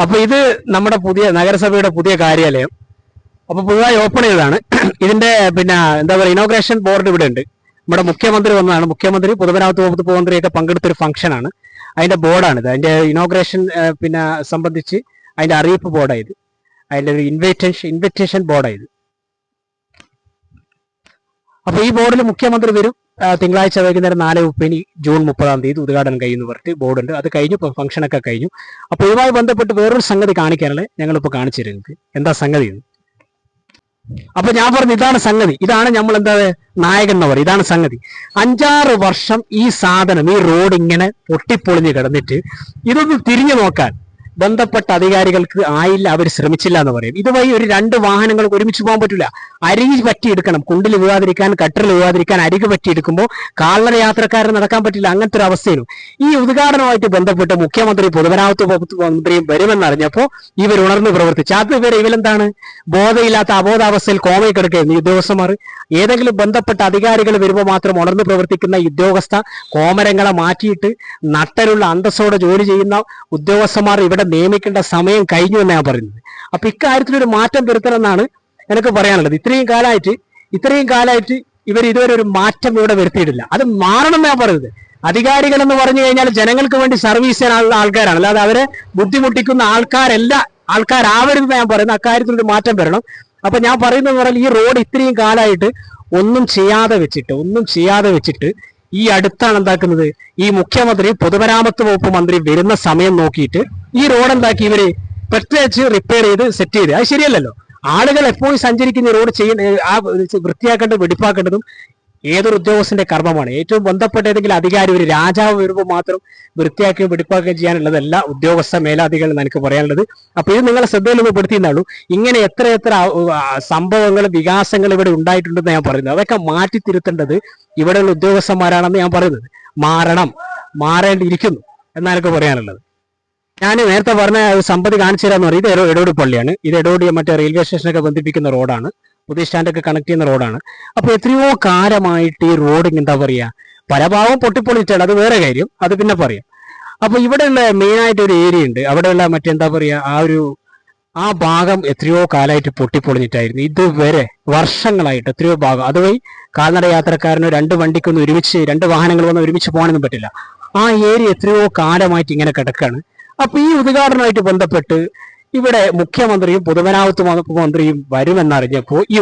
അപ്പൊ ഇത് നമ്മുടെ പുതിയ നഗരസഭയുടെ പുതിയ കാര്യാലയം. അപ്പൊ പുതുതായി ഓപ്പൺ ചെയ്തതാണ്. ഇതിന്റെ എന്താ പറയുക, ഇനോഗ്രേഷൻ ബോർഡ് ഇവിടെ ഉണ്ട്. നമ്മുടെ മുഖ്യമന്ത്രി വന്നതാണ്. മുഖ്യമന്ത്രി, പൊതുമരാമത്ത് വകുപ്പ് മന്ത്രിയൊക്കെ പങ്കെടുത്തൊരു ഫംഗ്ഷനാണ്. അതിന്റെ ബോർഡാണിത്. അതിന്റെ ഇനോഗ്രേഷൻ സംബന്ധിച്ച് അതിന്റെ അറിയിപ്പ് ബോർഡായത്. അതിന്റെ ഒരു ഇൻവിറ്റേഷൻ ബോർഡായത്. അപ്പൊ ഈ ബോർഡിൽ മുഖ്യമന്ത്രി വരും. തിങ്കളാഴ്ച വൈകുന്നേരം 4:30 ജൂൺ 30 ഉദ്ഘാടനം കഴിയുന്നു പറഞ്ഞിട്ട് ബോർഡുണ്ട്. അത് കഴിഞ്ഞു, ഫംഗ്ഷനൊക്കെ കഴിഞ്ഞു. അപ്പൊ ഇതുമായി ബന്ധപ്പെട്ട് വേറൊരു സംഗതി കാണിക്കാനുള്ള ഞങ്ങളിപ്പോ കാണിച്ചു തരുന്നത്. എന്താ സംഗതി? അപ്പൊ ഞാൻ പറഞ്ഞു, ഇതാണ് സംഗതി, ഇതാണ് നമ്മൾ നായകൻ എന്ന് പറയും. ഇതാണ് സംഗതി. 5-6 വർഷം ഈ സാധനം, ഈ റോഡ് ഇങ്ങനെ പൊട്ടിപ്പൊളിഞ്ഞ് കിടന്നിട്ട് ഇതൊന്ന് തിരിഞ്ഞു നോക്കാൻ ബന്ധപ്പെട്ട അധികാരികൾക്ക് ആയില്ല, അവർ ശ്രമിച്ചില്ല എന്ന് പറയും. ഇതുവഴി ഒരു 2 വാഹനങ്ങൾക്ക് ഒരുമിച്ച് പോകാൻ പറ്റില്ല. അരികി പറ്റിയെടുക്കണം. കുണ്ടിൽ വീഴാതിരിക്കാൻ, കട്ടറിൽ വീഴാതിരിക്കാൻ അരികി പറ്റിയെടുക്കുമ്പോൾ കാൽനട യാത്രക്കാരന് നടക്കാൻ പറ്റില്ല. അങ്ങനത്തെ ഒരു അവസ്ഥയിലും ഈ ഉദ്ഘാടനവുമായിട്ട് ബന്ധപ്പെട്ട് മുഖ്യമന്ത്രി, പൊതുമരാമത്ത് വകുപ്പ് മന്ത്രിയും വരുമെന്നറിഞ്ഞപ്പോൾ ഇവർ ഉണർന്ന് പ്രവർത്തിച്ചു. അത് ഇവരെന്താണ്, ബോധമില്ലാത്ത അബോധാവസ്ഥയിൽ കോമയിൽ കിടക്കുകയായിരുന്നു ഈ ഉദ്യോഗസ്ഥന്മാർ. ഏതെങ്കിലും ബന്ധപ്പെട്ട അധികാരികൾ വരുമ്പോൾ മാത്രം ഉണർന്ന് പ്രവർത്തിക്കുന്ന ഉദ്യോഗസ്ഥ കോമരങ്ങളെ മാറ്റിയിട്ട് നട്ടലുള്ള അന്തസ്സോടെ ജോലി ചെയ്യുന്ന ഉദ്യോഗസ്ഥന്മാർ ഇവിടെ നിയമിക്കേണ്ട സമയം കഴിഞ്ഞു എന്ന് ഞാൻ പറയുന്നത്. അപ്പൊ ഇക്കാര്യത്തിലൊരു മാറ്റം വരുത്തണമെന്നാണ് എനിക്ക് പറയാനുള്ളത്. ഇത്രയും കാലമായിട്ട് ഇവർ ഇതുവരെ ഒരു മാറ്റം ഇവിടെ വരുത്തിയിട്ടില്ല. അത് മാറണം എന്ന് ഞാൻ പറയുന്നത്. അധികാരികൾ എന്ന് പറഞ്ഞു കഴിഞ്ഞാൽ ജനങ്ങൾക്ക് വേണ്ടി സർവീസ് ചെയ്യാനുള്ള ആൾക്കാരാണ്, അല്ലാതെ അവരെ ബുദ്ധിമുട്ടിക്കുന്ന ആൾക്കാരാവരുതെന്ന് ഞാൻ പറയുന്നത്. അക്കാര്യത്തിലൊരു മാറ്റം വരണം. അപ്പൊ ഞാൻ പറയുന്നത് പറഞ്ഞാൽ, ഈ റോഡ് ഇത്രയും കാലമായിട്ട് ഒന്നും ചെയ്യാതെ വെച്ചിട്ട് ഈ അടുത്താണ് എന്താക്കുന്നത്, ഈ മുഖ്യമന്ത്രി, പൊതുമരാമത്ത് വകുപ്പ് മന്ത്രി വരുന്ന സമയം നോക്കിയിട്ട് ഈ റോഡ് എന്താക്കി ഇവര് പ്രത്യേകിച്ച് റിപ്പയർ ചെയ്ത് സെറ്റ് ചെയ്ത്. അത് ശരിയല്ലല്ലോ. ആളുകൾ എപ്പോഴും സഞ്ചരിക്കുന്ന റോഡ് വൃത്തിയാക്കേണ്ടതും വെടിപ്പാക്കേണ്ടതും ഏതൊരു ഉദ്യോഗസ്ഥന്റെ കർമ്മമാണ്. ഏറ്റവും ബന്ധപ്പെട്ട ഏതെങ്കിലും അധികാരി, ഒരു രാജാവ് വരുമ്പോൾ മാത്രം വൃത്തിയാക്കുകയും വെടിപ്പാക്കുകയും ചെയ്യാനുള്ളതല്ല ഉദ്യോഗസ്ഥ മേലാധികൾ എന്ന് എനിക്ക് പറയാനുള്ളത്. അപ്പൊ ഇത് നിങ്ങളെ ശ്രദ്ധയിലൊന്ന് പെടുത്തിയെന്നുള്ളൂ. ഇങ്ങനെ എത്ര സംഭവങ്ങൾ, വികാസങ്ങൾ ഇവിടെ ഉണ്ടായിട്ടുണ്ടെന്ന് ഞാൻ പറയുന്നത്. അതൊക്കെ മാറ്റി തിരുത്തേണ്ടത് ഇവിടെയുള്ള ഉദ്യോഗസ്ഥന്മാരാണെന്ന് ഞാൻ പറയുന്നത്. മാറേണ്ടിയിരിക്കുന്നു എന്നാണ് എനിക്ക് പറയാനുള്ളത്. ഞാൻ നേരത്തെ പറഞ്ഞ സമ്പതി കാണിച്ചു തരാന്ന് പറയും. ഇത് എടോടി പള്ളിയാണ്. ഇത് എടോടി മറ്റേ റെയിൽവേ സ്റ്റേഷനൊക്കെ ബന്ധിപ്പിക്കുന്ന റോഡാണ്. പുതിയ സ്റ്റാൻഡൊക്കെ കണക്ട് ചെയ്യുന്ന റോഡാണ്. അപ്പൊ എത്രയോ കാലമായിട്ട് ഈ റോഡ് എന്താ പറയാ, പല ഭാഗവും പൊട്ടിപ്പൊളിച്ചാണ്, അത് വേറെ കാര്യം, അത് പിന്നെ പറയാം. അപ്പൊ ഇവിടെയുള്ള മെയിനായിട്ട് ഒരു ഏരിയ ഉണ്ട്. അവിടെയുള്ള മറ്റെന്താ പറയാ, ആ ഭാഗം എത്രയോ കാലമായിട്ട് പൊട്ടിപ്പൊളിഞ്ഞിട്ടായിരുന്നു. ഇതുവരെ വർഷങ്ങളായിട്ട് എത്രയോ ഭാഗം, അതുവഴി കാൽനട യാത്രക്കാരനോ 2 വണ്ടിക്കൊന്നും ഒരുമിച്ച്, 2 വാഹനങ്ങൾ വന്ന് ഒരുമിച്ച് പോകാനൊന്നും പറ്റില്ല. ആ ഏരിയ എത്രയോ കാലമായിട്ട് ഇങ്ങനെ കിടക്കാണ്. അപ്പൊ ഈ ഉദ്ഘാടനമായിട്ട് ബന്ധപ്പെട്ട് ഇവിടെ മുഖ്യമന്ത്രിയും പൊതുമരാമത്ത് വകുപ്പ് മന്ത്രിയും വരുമെന്നറിഞ്ഞപ്പോൾ ഈ